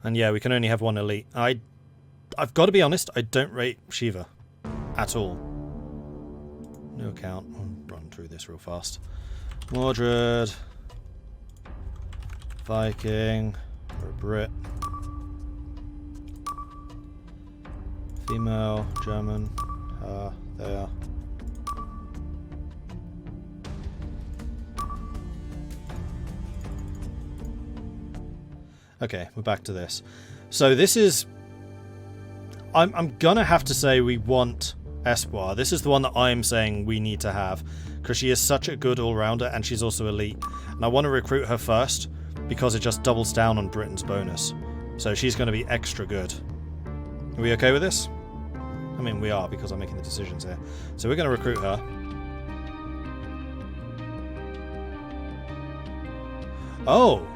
And yeah, we can only have one elite. I've got to be honest, I don't rate Shiva at all. New account. I'll run through this real fast. Mordred. Viking. Or a Brit. Female. German. There. Okay, we're back to this. So this is... I'm gonna have to say we want Espoir. This is the one that I'm saying we need to have, because she is such a good all-rounder and she's also elite. And I want to recruit her first, because it just doubles down on Britain's bonus. So she's going to be extra good. Are we okay with this? I mean, we are, because I'm making the decisions here. So we're going to recruit her. Oh!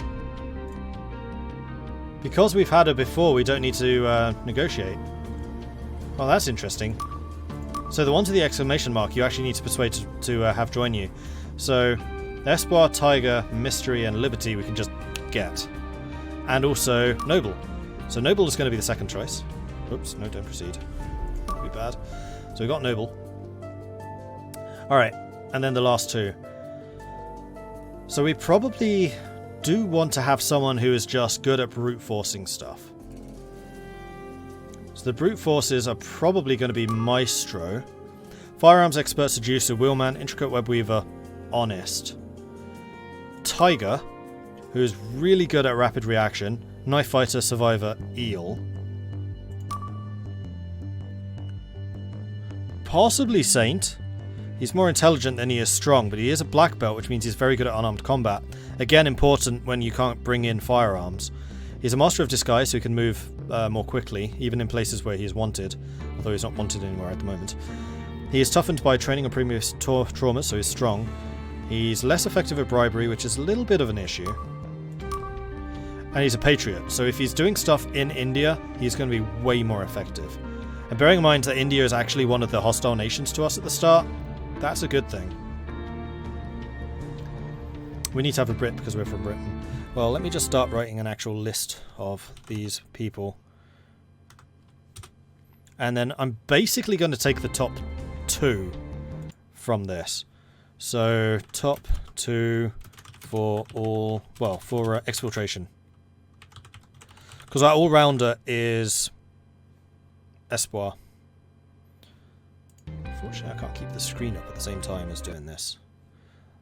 Because we've had her before, we don't need to negotiate. Well, that's interesting. So the one to the exclamation mark, you actually need to persuade to have join you. So Espoir, Tiger, Mystery, and Liberty we can just get. And also Noble. So Noble is going to be the second choice. Oops, no, don't proceed. That would be bad. So we got Noble. Alright, and then the last two. So we probably do want to have someone who is just good at brute forcing stuff. So the brute forces are probably going to be Maestro, Firearms Expert, Seducer, Wheelman, Intricate Web Weaver, Honest, Tiger, who is really good at rapid reaction, Knife Fighter, Survivor, Eel, possibly Saint. He's more intelligent than he is strong, but he is a black belt, which means he's very good at unarmed combat. Again, important when you can't bring in firearms. He's a master of disguise, so he can move more quickly, even in places where he is wanted, although he's not wanted anywhere at the moment. He is toughened by training on previous traumas, so he's strong. He's less effective at bribery, which is a little bit of an issue. And he's a patriot, so if he's doing stuff in India, he's going to be way more effective. And bearing in mind that India is actually one of the hostile nations to us at the start, that's a good thing. We need to have a Brit because we're from Britain. Well, let me just start writing an actual list of these people. And then I'm basically going to take the top 2 from this. So, top 2 for all... Well, for exfiltration. Because our all-rounder is Espoir. Unfortunately, I can't keep the screen up at the same time as doing this.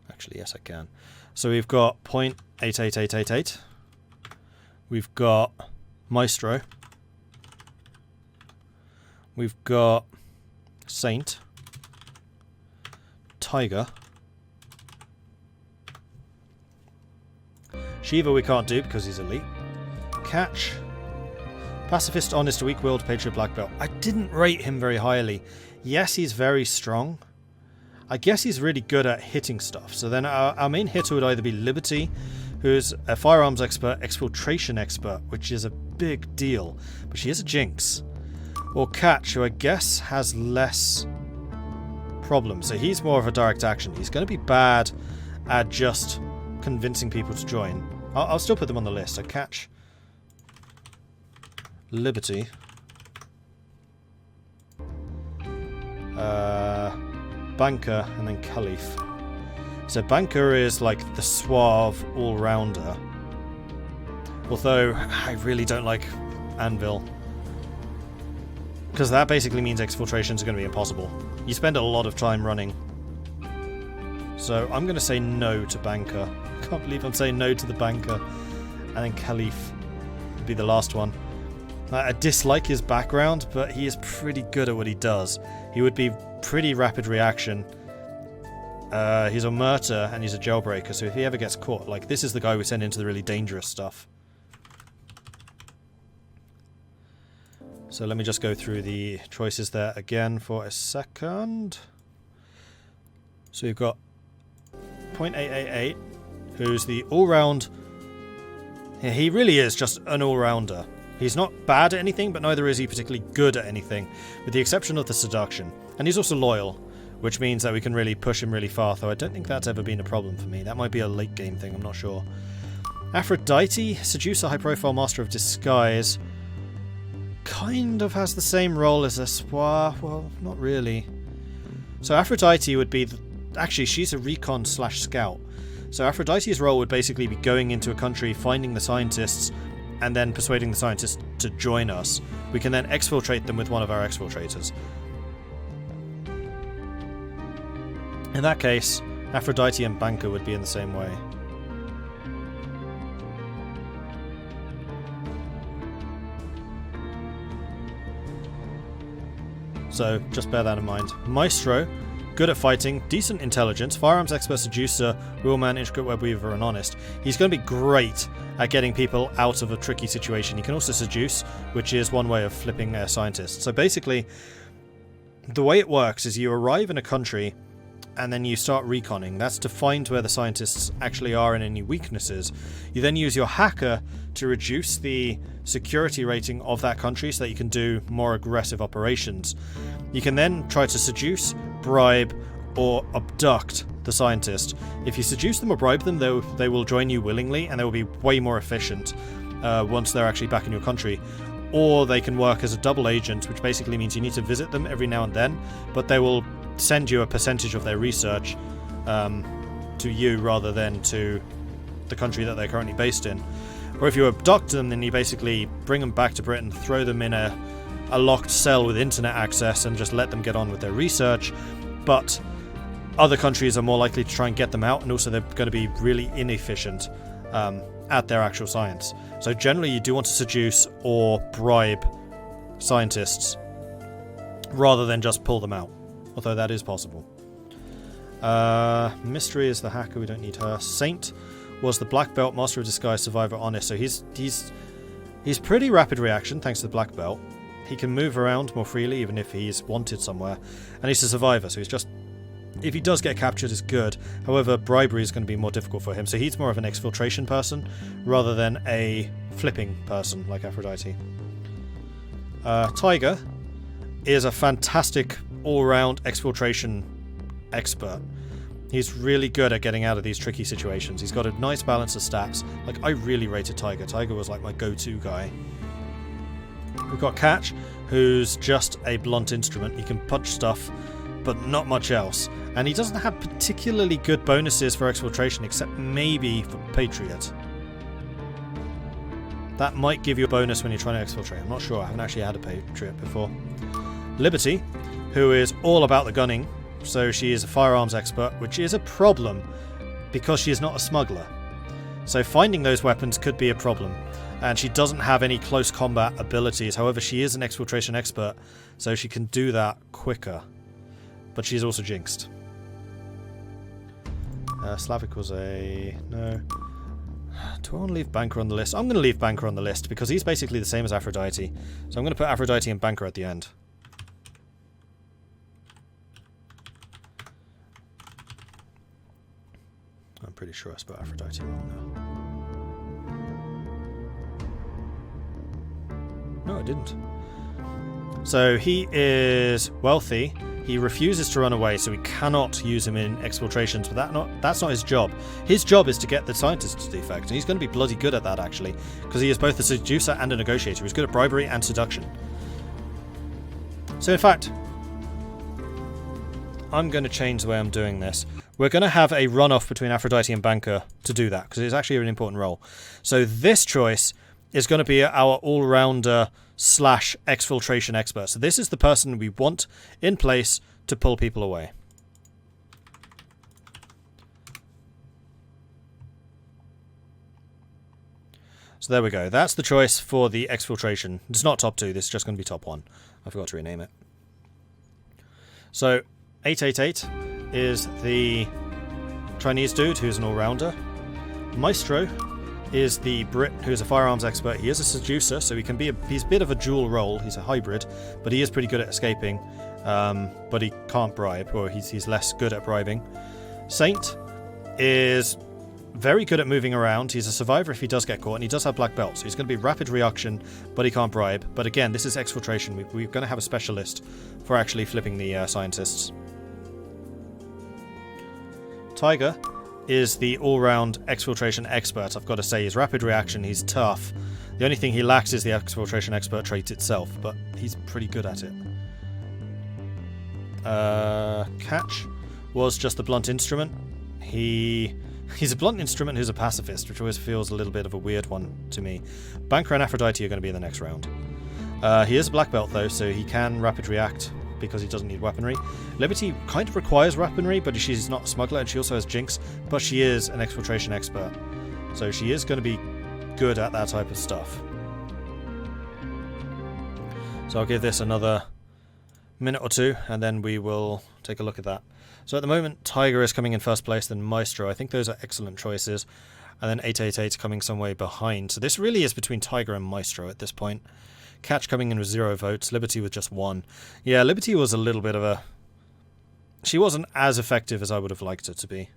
Actually, yes, I can. So we've got .88888. We've got Maestro. We've got Saint. Tiger. Shiva we can't do because he's elite. Catch. Pacifist, Honest, Weak-Willed, Patriot, Black Belt. I didn't rate him very highly. Yes, he's very strong. I guess he's really good at hitting stuff. So then our main hitter would either be Liberty, who's a firearms expert, exfiltration expert, which is a big deal, but she is a jinx. Or Catch, who I guess has less problems. So he's more of a direct action. He's going to be bad at just convincing people to join. I'll still put them on the list. So Catch, Liberty, Banker, and then Caliph. So Banker is like the suave all-rounder. Although, I really don't like Anvil. Because that basically means exfiltration is going to be impossible. You spend a lot of time running. So I'm going to say no to Banker. I can't believe I'm saying no to the Banker. And then Caliph would be the last one. I dislike his background, but he is pretty good at what he does. He would be pretty rapid reaction. He's a murder and he's a jailbreaker, so if he ever gets caught, like, this is the guy we send into the really dangerous stuff. So let me just go through the choices there again for a second. So you've got .888, who's the all-round... Yeah, he really is just an all-rounder. He's not bad at anything, but neither is he particularly good at anything, with the exception of the seduction. And he's also loyal, which means that we can really push him really far, though I don't think that's ever been a problem for me. That might be a late game thing, I'm not sure. Aphrodite, seducer, high-profile master of disguise, kind of has the same role as Espoir. Well, not really. So Aphrodite would be... Actually, she's a recon/scout. So Aphrodite's role would basically be going into a country, finding the scientists, and then persuading the scientists to join us. We can then exfiltrate them with one of our exfiltrators. In that case, Aphrodite and Banker would be in the same way. So, just bear that in mind. Maestro, good at fighting, decent intelligence, firearms expert, seducer, wheelman, intricate web weaver, and honest. He's going to be great at getting people out of a tricky situation. He can also seduce, which is one way of flipping a scientist. So basically, the way it works is you arrive in a country and then you start reconning. That's to find where the scientists actually are and any weaknesses. You then use your hacker to reduce the security rating of that country so that you can do more aggressive operations. You can then try to seduce, bribe, or abduct the scientist. If you seduce them or bribe them, they will join you willingly, and they will be way more efficient once they're actually back in your country. Or they can work as a double agent, which basically means you need to visit them every now and then, but they will send you a percentage of their research to you rather than to the country that they're currently based in. Or if you abduct them, then you basically bring them back to Britain, throw them in a locked cell with internet access and just let them get on with their research. But other countries are more likely to try and get them out, and also they're going to be really inefficient at their actual science. So generally you do want to seduce or bribe scientists rather than just pull them out, although that is possible. Mystery is the hacker, we don't need her. Saint was the black belt, master of disguise, survivor, honest. So he's pretty rapid reaction thanks to the black belt. He can move around more freely even if he's wanted somewhere, and he's a survivor, so he's just, if he does get captured, is good. However, bribery is going to be more difficult for him, so he's more of an exfiltration person rather than a flipping person like Aphrodite. Tiger is a fantastic all-round exfiltration expert. He's really good at getting out of these tricky situations. He's got a nice balance of stats. Like, I really rated Tiger. Tiger was like my go-to guy. We've got Catch, who's just a blunt instrument. He can punch stuff, but not much else. And he doesn't have particularly good bonuses for exfiltration, except maybe for Patriot. That might give you a bonus when you're trying to exfiltrate. I'm not sure. I haven't actually had a Patriot before. Liberty, who is all about the gunning. So she is a firearms expert, which is a problem because she is not a smuggler. So finding those weapons could be a problem. And she doesn't have any close combat abilities. However, she is an exfiltration expert, so she can do that quicker. But she's also jinxed. Slavic was a... no. Do I want to leave Banker on the list? I'm going to leave Banker on the list because he's basically the same as Aphrodite. So I'm going to put Aphrodite and Banker at the end. I'm pretty sure I spelled Aphrodite wrong now. No, I didn't. So he is wealthy. He refuses to run away, so we cannot use him in exfiltrations, but that's not his job. His job is to get the scientists to defect, and he's going to be bloody good at that, actually, because he is both a seducer and a negotiator. He's good at bribery and seduction. So, in fact, I'm going to change the way I'm doing this. We're going to have a runoff between Aphrodite and Banker to do that, because it's actually an important role. So this choice is going to be our all-rounder / exfiltration expert. So this is the person we want in place to pull people away. So there we go. That's the choice for the exfiltration. It's not top 2. This is just going to be top 1. I forgot to rename it. So 888 is the Chinese dude who's an all-rounder. Maestro is the Brit who is a firearms expert. He is a seducer, so he's a bit of a dual role. He's a hybrid, but he is pretty good at escaping. But he can't bribe, or he's less good at bribing. Saint is very good at moving around. He's a survivor if he does get caught, and he does have black belt, so he's going to be rapid reaction, but he can't bribe. But again, this is exfiltration. We're going to have a specialist for actually flipping the scientists. Tiger is the all-round exfiltration expert. I've got to say, he's rapid reaction, he's tough. The only thing he lacks is the exfiltration expert trait itself, but he's pretty good at it. Catch was just the blunt instrument. He's a blunt instrument who's a pacifist, which always feels a little bit of a weird one to me. Banker and Aphrodite are going to be in the next round. He is a black belt though, so he can rapid react because he doesn't need weaponry. Liberty kind of requires weaponry, but she's not a smuggler, and she also has Jinx, but she is an exfiltration expert. So she is going to be good at that type of stuff. So I'll give this another minute or two, and then we will take a look at that. So at the moment, Tiger is coming in first place, then Maestro. I think those are excellent choices. And then 888 coming some way behind. So this really is between Tiger and Maestro at this point. Catch coming in with 0 votes, Liberty with just 1. Yeah, Liberty was a little bit of a... She wasn't as effective as I would have liked her to be.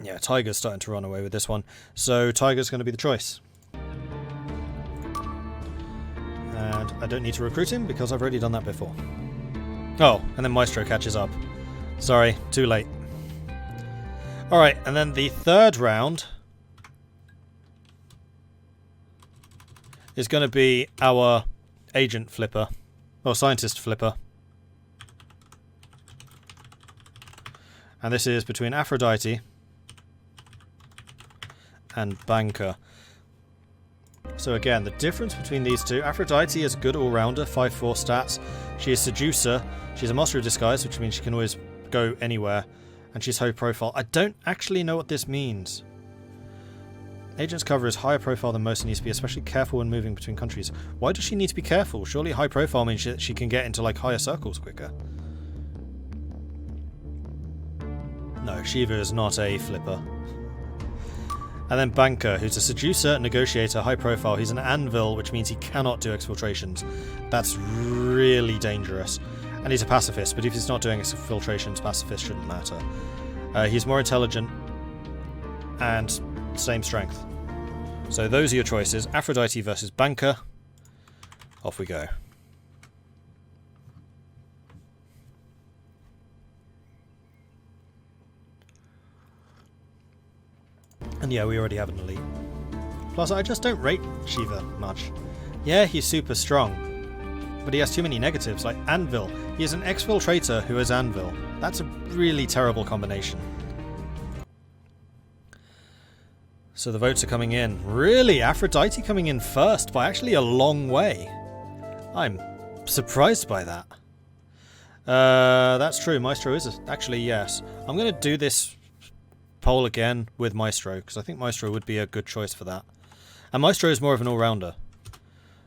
Yeah, Tiger's starting to run away with this one. So Tiger's going to be the choice. And I don't need to recruit him because I've already done that before. Oh, and then Maestro catches up. Sorry, too late. Alright, and then the third round is going to be our agent flipper, or scientist flipper. And this is between Aphrodite and Banker. So again, the difference between these two, Aphrodite is a good all-rounder, 5-4 stats. She is Seducer, she's a Master of Disguise, which means she can always go anywhere. And she's high profile. I don't actually know what this means. Agent's cover is higher profile than most and needs to be especially careful when moving between countries. Why does she need to be careful? Surely high profile means that she can get into like higher circles quicker. No, Shiva is not a flipper. And then Banker, who's a Seducer, Negotiator, high profile. He's an Anvil, which means he cannot do exfiltrations. That's really dangerous. And he's a pacifist, but if he's not doing exfiltrations, pacifist shouldn't matter. He's more intelligent and same strength. So those are your choices. Aphrodite versus Banker. Off we go. And yeah, we already have an elite. Plus, I just don't rate Shiva much. Yeah, he's super strong, but he has too many negatives, like Anvil. He is an exfiltrator who is Anvil. That's a really terrible combination. So the votes are coming in. Really? Aphrodite coming in first by actually a long way. I'm surprised by that. That's true. Maestro is actually, yes. I'm going to do this poll again with Maestro, because I think Maestro would be a good choice for that. And Maestro is more of an all-rounder.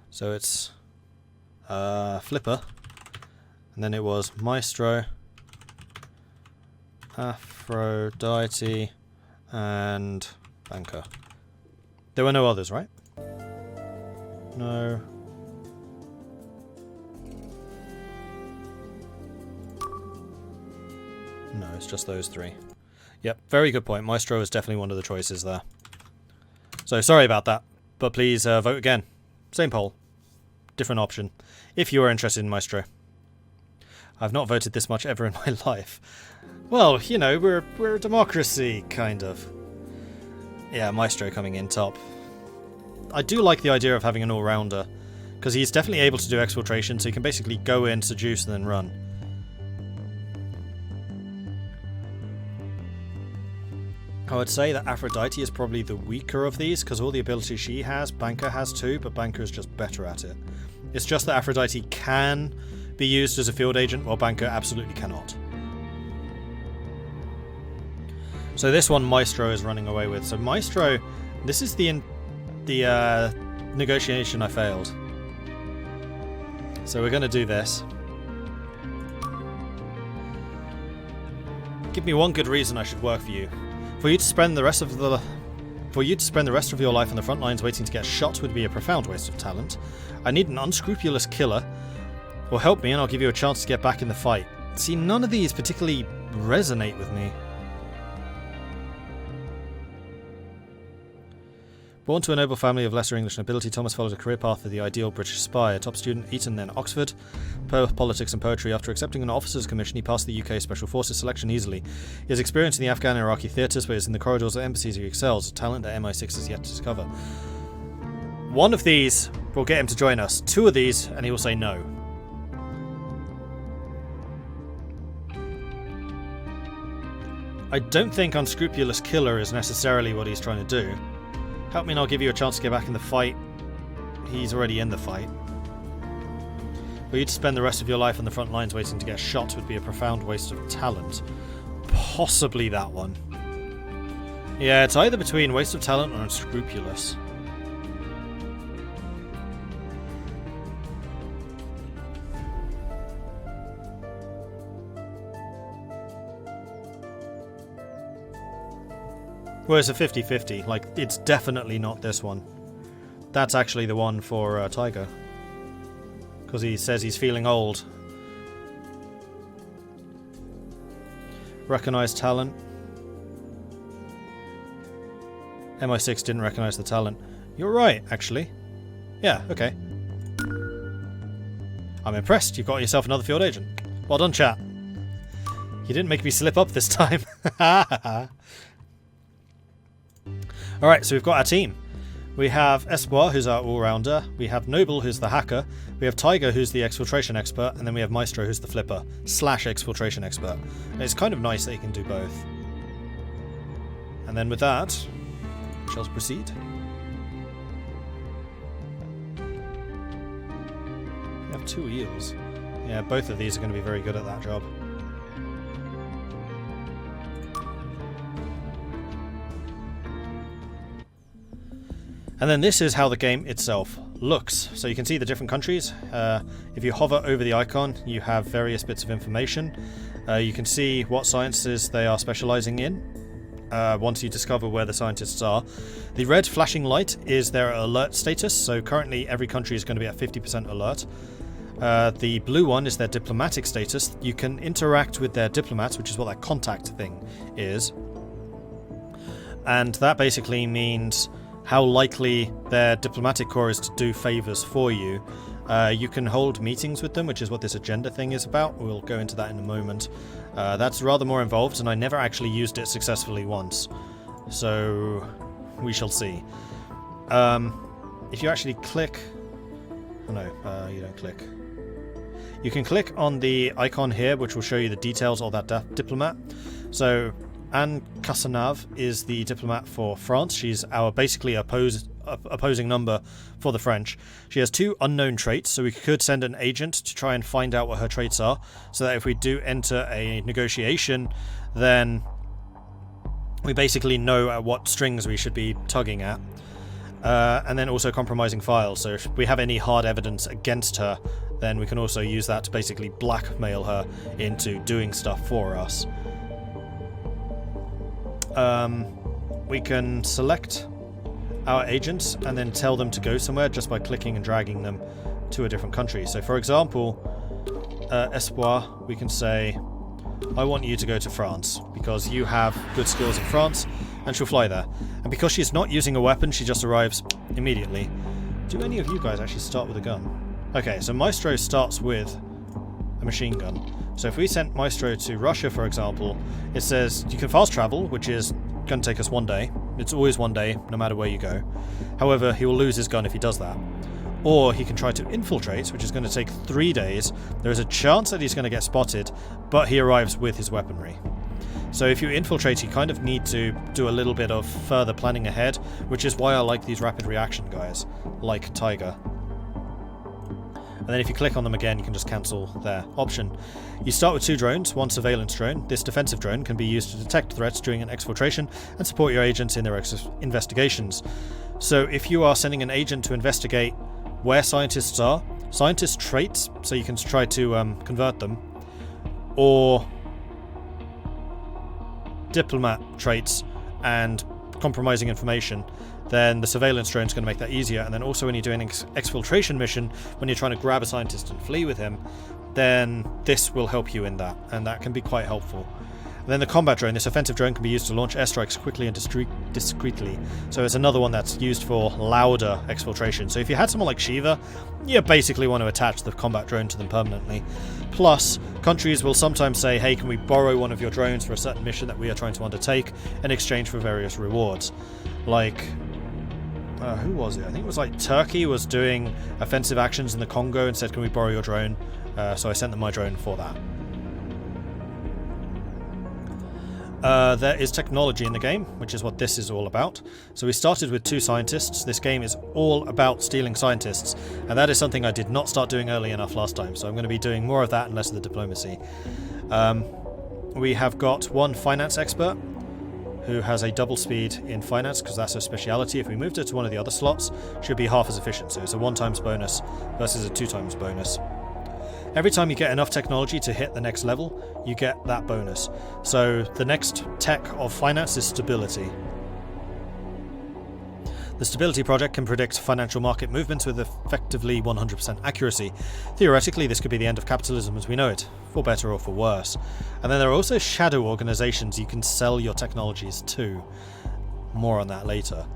So it's Flipper. And then it was Maestro, Aphrodite, and Banker. There were no others, right? No. No, it's just those three. Yep, very good point. Maestro is definitely one of the choices there. So sorry about that, but please vote again. Same poll. Different option. If you are interested in Maestro. I've not voted this much ever in my life. Well, you know, we're a democracy, kind of. Yeah, Maestro coming in top. I do like the idea of having an all-rounder, because he's definitely able to do exfiltration, so he can basically go in, seduce, and then run. I would say that Aphrodite is probably the weaker of these, because all the abilities she has, Banker has too, but Banker is just better at it. It's just that Aphrodite can be used as a field agent, while Banker absolutely cannot. So this one Maestro is running away with. So Maestro, this is the negotiation I failed. So we're going to do this. Give me one good reason I should work for you. For you to spend the rest of your life on the front lines waiting to get shot would be a profound waste of talent. I need an unscrupulous killer. Or help me and I'll give you a chance to get back in the fight. See, none of these particularly resonate with me. Born to a noble family of lesser English nobility, Thomas followed a career path of the ideal British spy. A top student at Eton, then Oxford, politics and poetry. After accepting an officer's commission, he passed the UK Special Forces selection easily. He has experience in the Afghan and Iraqi theatres, but is in the corridors of embassies he excels, a talent that MI6 has yet to discover. One of these will get him to join us. Two of these, and he will say no. I don't think unscrupulous killer is necessarily what he's trying to do. Help me and I'll give you a chance to get back in the fight. He's already in the fight. For you to spend the rest of your life on the front lines waiting to get shot would be a profound waste of talent. Possibly that one. Yeah, it's either between waste of talent or unscrupulous. Well, it's a 50-50. Like, it's definitely not this one. That's actually the one for Tiger. Because he says he's feeling old. Recognize talent. MI6 didn't recognize the talent. You're right, actually. Yeah, okay. I'm impressed. You've got yourself another field agent. Well done, chat. You didn't make me slip up this time. Alright, so we've got our team. We have Espoir, who's our all-rounder. We have Noble, who's the hacker. We have Tiger, who's the exfiltration expert. And then we have Maestro, who's the flipper / exfiltration expert. And it's kind of nice that he can do both. And then with that, shall we proceed? We have 2 eels. Yeah, both of these are going to be very good at that job. And then this is how the game itself looks. So you can see the different countries. If you hover over the icon, you have various bits of information. You can see what sciences they are specializing in once you discover where the scientists are. The red flashing light is their alert status. So currently every country is going to be at 50% alert. The blue one is their diplomatic status. You can interact with their diplomats, which is what that contact thing is. And that basically means how likely their diplomatic corps is to do favours for you. You can hold meetings with them, which is what this agenda thing is about. We'll go into that in a moment. That's rather more involved, and I never actually used it successfully once. So we shall see. If you actually click... Oh no, you don't click. You can click on the icon here, which will show you the details of that diplomat. So Anne Cassanav is the diplomat for France. She's our basically opposing number for the French. She has 2 unknown traits, so we could send an agent to try and find out what her traits are, so that if we do enter a negotiation, then we basically know at what strings we should be tugging at. And then also compromising files, so if we have any hard evidence against her, then we can also use that to basically blackmail her into doing stuff for us. We can select our agents and then tell them to go somewhere just by clicking and dragging them to a different country. So for example, Espoir, we can say, I want you to go to France because you have good skills in France, and she'll fly there. And because she's not using a weapon, she just arrives immediately. Do any of you guys actually start with a gun? Okay, so Maestro starts with a machine gun. So if we sent Maestro to Russia, for example, it says you can fast travel, which is going to take us 1 day. It's always 1 day, no matter where you go. However, he will lose his gun if he does that. Or he can try to infiltrate, which is going to take 3 days. There is a chance that he's going to get spotted, but he arrives with his weaponry. So if you infiltrate, you kind of need to do a little bit of further planning ahead, which is why I like these rapid reaction guys, like Tiger. And then if you click on them again, you can just cancel their option. You start with 2 drones, 1 surveillance drone. This defensive drone can be used to detect threats during an exfiltration and support your agents in their investigations. So if you are sending an agent to investigate where scientists are, scientist traits, so you can try to convert them, or diplomat traits and compromising information, then the surveillance drone is going to make that easier. And then also when you're doing an exfiltration mission, when you're trying to grab a scientist and flee with him, then this will help you in that, and that can be quite helpful. And then the combat drone. This offensive drone can be used to launch airstrikes quickly and discreetly. So it's another one that's used for louder exfiltration. So if you had someone like Shiva, you basically want to attach the combat drone to them permanently. Plus, countries will sometimes say, hey, can we borrow one of your drones for a certain mission that we are trying to undertake in exchange for various rewards. Like, who was it? I think it was like Turkey was doing offensive actions in the Congo and said, can we borrow your drone? So I sent them my drone for that. There is technology in the game, which is what this is all about. So we started with 2 scientists. This game is all about stealing scientists, and that is something I did not start doing early enough last time, so I'm going to be doing more of that and less of the diplomacy. We have got 1 finance expert who has a double speed in finance because that's her speciality. If we moved her to one of the other slots, she'll be half as efficient, so it's a 1 times bonus versus a 2 times bonus. Every time you get enough technology to hit the next level, you get that bonus. So the next tech of finance is stability. The Stability Project can predict financial market movements with effectively 100% accuracy. Theoretically, this could be the end of capitalism as we know it, for better or for worse. And then there are also shadow organizations you can sell your technologies to. More on that later.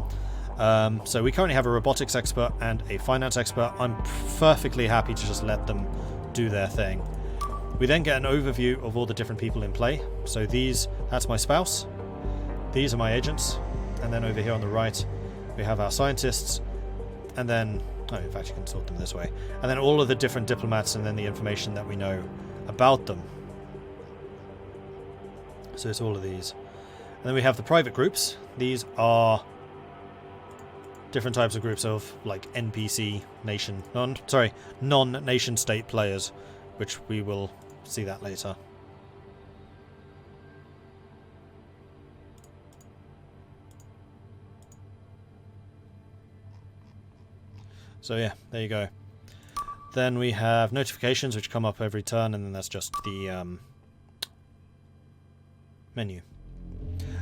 So we currently have a robotics expert and a finance expert. I'm perfectly happy to just let them do their thing. We then get an overview of all the different people in play. So that's my spouse. These are my agents. And then over here on the right, we have our scientists, and then, in fact you can sort them this way, and then all of the different diplomats and then the information that we know about them. So it's all of these. And then we have the private groups. These are different types of groups of like NPC non-nation state players, which we will see that later. So yeah, there you go. Then we have notifications which come up every turn, and then that's just the menu.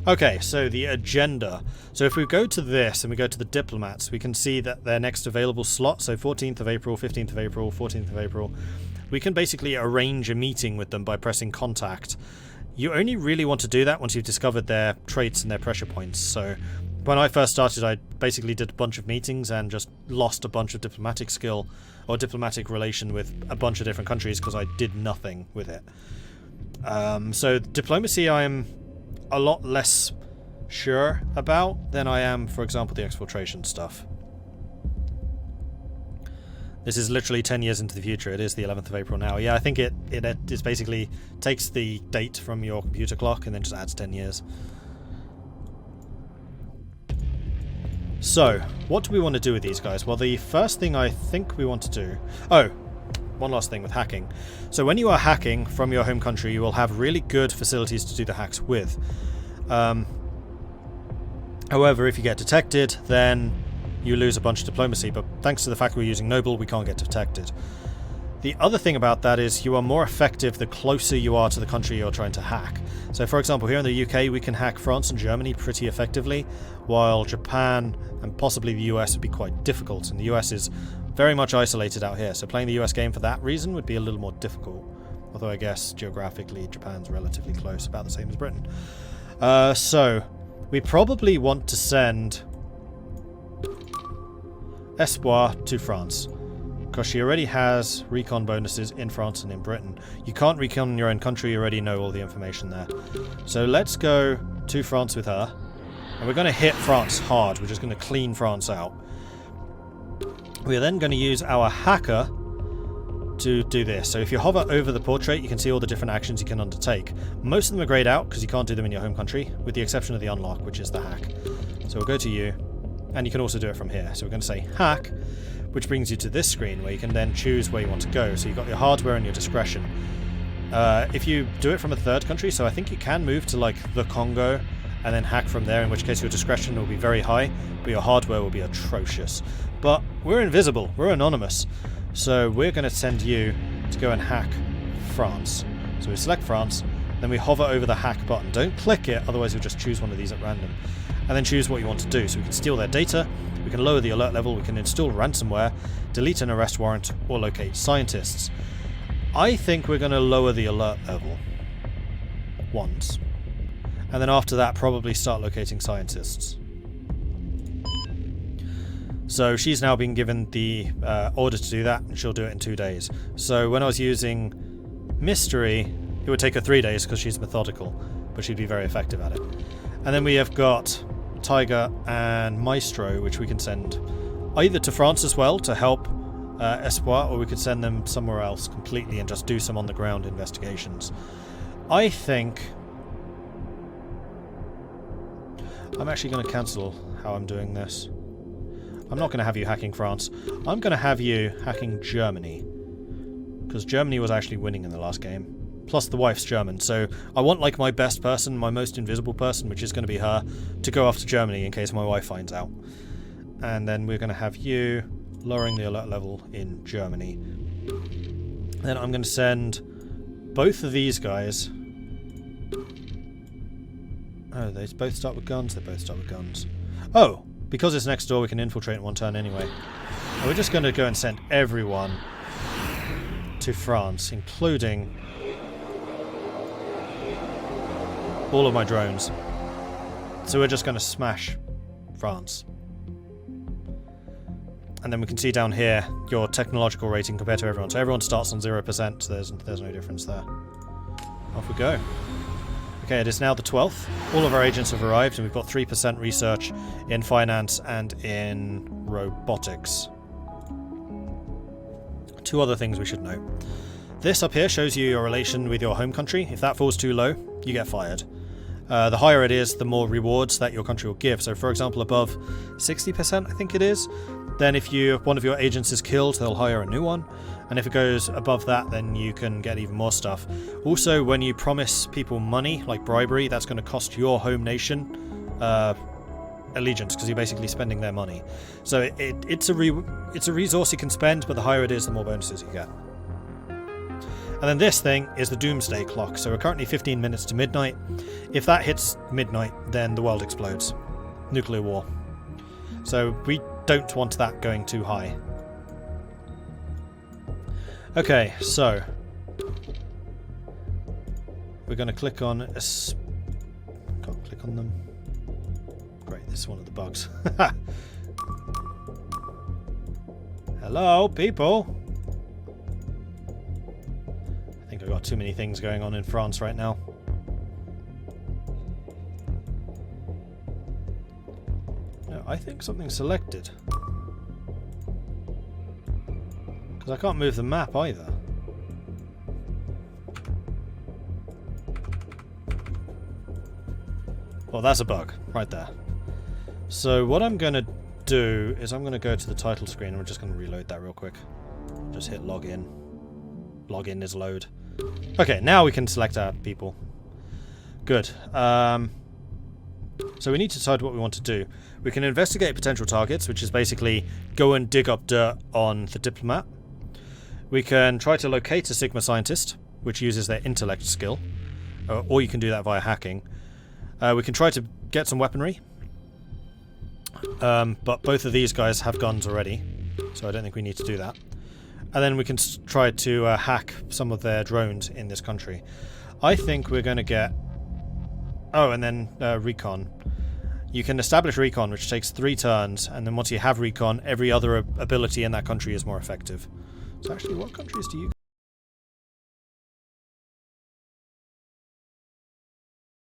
Okay, so the agenda. So if we go to this and we go to the diplomats, we can see that their next available slot, so 14th of April, 15th of April, 14th of April, we can basically arrange a meeting with them by pressing contact. You only really want to do that once you've discovered their traits and their pressure points. So when I first started, I basically did a bunch of meetings and just lost a bunch of diplomatic skill or diplomatic relation with a bunch of different countries because I did nothing with it. So diplomacy I am a lot less sure about than I am, for example, the exfiltration stuff. This is literally 10 years into the future. It is the 11th of April now. Yeah, I think it basically takes the date from your computer clock and then just adds 10 years. So, what do we want to do with these guys? Well, the first thing I think we want to do... Oh, one last thing with hacking. So when you are hacking from your home country, you will have really good facilities to do the hacks with. However, if you get detected, then you lose a bunch of diplomacy, but thanks to the fact we're using Noble, we can't get detected. The other thing about that is you are more effective the closer you are to the country you're trying to hack. So for example, here in the UK we can hack France and Germany pretty effectively, while Japan and possibly the US would be quite difficult, and the US is very much isolated out here, so playing the US game for that reason would be a little more difficult. Although I guess geographically Japan's relatively close, about the same as Britain. So we probably want to send Espoir to France, because she already has recon bonuses in France and in Britain. You can't recon in your own country, you already know all the information there. So let's go to France with her, and we're going to hit France hard. We're just going to clean France out. We're then going to use our hacker to do this. So if you hover over the portrait, you can see all the different actions you can undertake. Most of them are grayed out because you can't do them in your home country, with the exception of the unlock, which is the hack. So we'll go to you, and you can also do it from here. So we're going to say hack, which brings you to this screen where you can then choose where you want to go. So you've got your hardware and your discretion. If you do it from a third country, so I think you can move to like the Congo and then hack from there, in which case your discretion will be very high, but your hardware will be atrocious. But we're invisible, we're anonymous, so we're going to send you to go and hack France. So we select France, then we hover over the hack button. Don't click it, otherwise you'll just choose one of these at random. And then choose what you want to do. So we can steal their data, we can lower the alert level, we can install ransomware, delete an arrest warrant, or locate scientists. I think we're going to lower the alert level once. And then after that, probably start locating scientists. So she's now been given the order to do that, and she'll do it in 2 days. So when I was using Mystery, it would take her 3 days because she's methodical, but she'd be very effective at it. And then we have got Tiger and Maestro, which we can send either to France as well to help Espoir, or we could send them somewhere else completely and just do some on-the-ground investigations. I think I'm actually going to cancel how I'm doing this. I'm not going to have you hacking France. I'm going to have you hacking Germany. Because Germany was actually winning in the last game. Plus the wife's German. So I want like my best person, my most invisible person, which is going to be her, to go after Germany in case my wife finds out. And then we're going to have you lowering the alert level in Germany. Then I'm going to send both of these guys. Oh, they both start with guns? They both start with guns. Oh! Because it's next door, we can infiltrate in 1 turn anyway. And we're just going to go and send everyone to France, including all of my drones. So we're just going to smash France. And then we can see down here your technological rating compared to everyone. So everyone starts on 0%, so there's no difference there. Off we go. Okay, it is now the 12th. All of our agents have arrived, and we've got 3% research in finance and in robotics. 2 other things we should know. This up here shows you your relation with your home country. If that falls too low, you get fired. The higher it is, the more rewards that your country will give. So, for example, above 60%, I think it is, then if one of your agents is killed, they'll hire a new one. And if it goes above that, then you can get even more stuff. Also, when you promise people money, like bribery, that's going to cost your home nation allegiance, because you're basically spending their money. So it's a resource you can spend, but the higher it is, the more bonuses you get. And then this thing is the Doomsday Clock. So we're currently 15 minutes to midnight. If that hits midnight, then the world explodes. Nuclear war. So we don't want that going too high. Okay, so we're going to click on... Can't click on them. Great, this is one of the bugs. Hello, people! I think I've got too many things going on in France right now. No, I think something's selected. Because I can't move the map either. Well, that's a bug right there. So what I'm going to do is I'm going to go to the title screen and we're just going to reload that real quick. Just hit login. Login is load. Okay, now we can select our people. Good. So we need to decide what we want to do. We can investigate potential targets, which is basically go and dig up dirt on the diplomat. We can try to locate a Sigma scientist, which uses their intellect skill. Or you can do that via hacking. We can try to get some weaponry. But both of these guys have guns already, so I don't think we need to do that. And then we can try to hack some of their drones in this country. I think we're going to get... Oh, and then recon. You can establish recon, which takes 3 turns, and then once you have recon, every other ability in that country is more effective. So actually, what countries do you...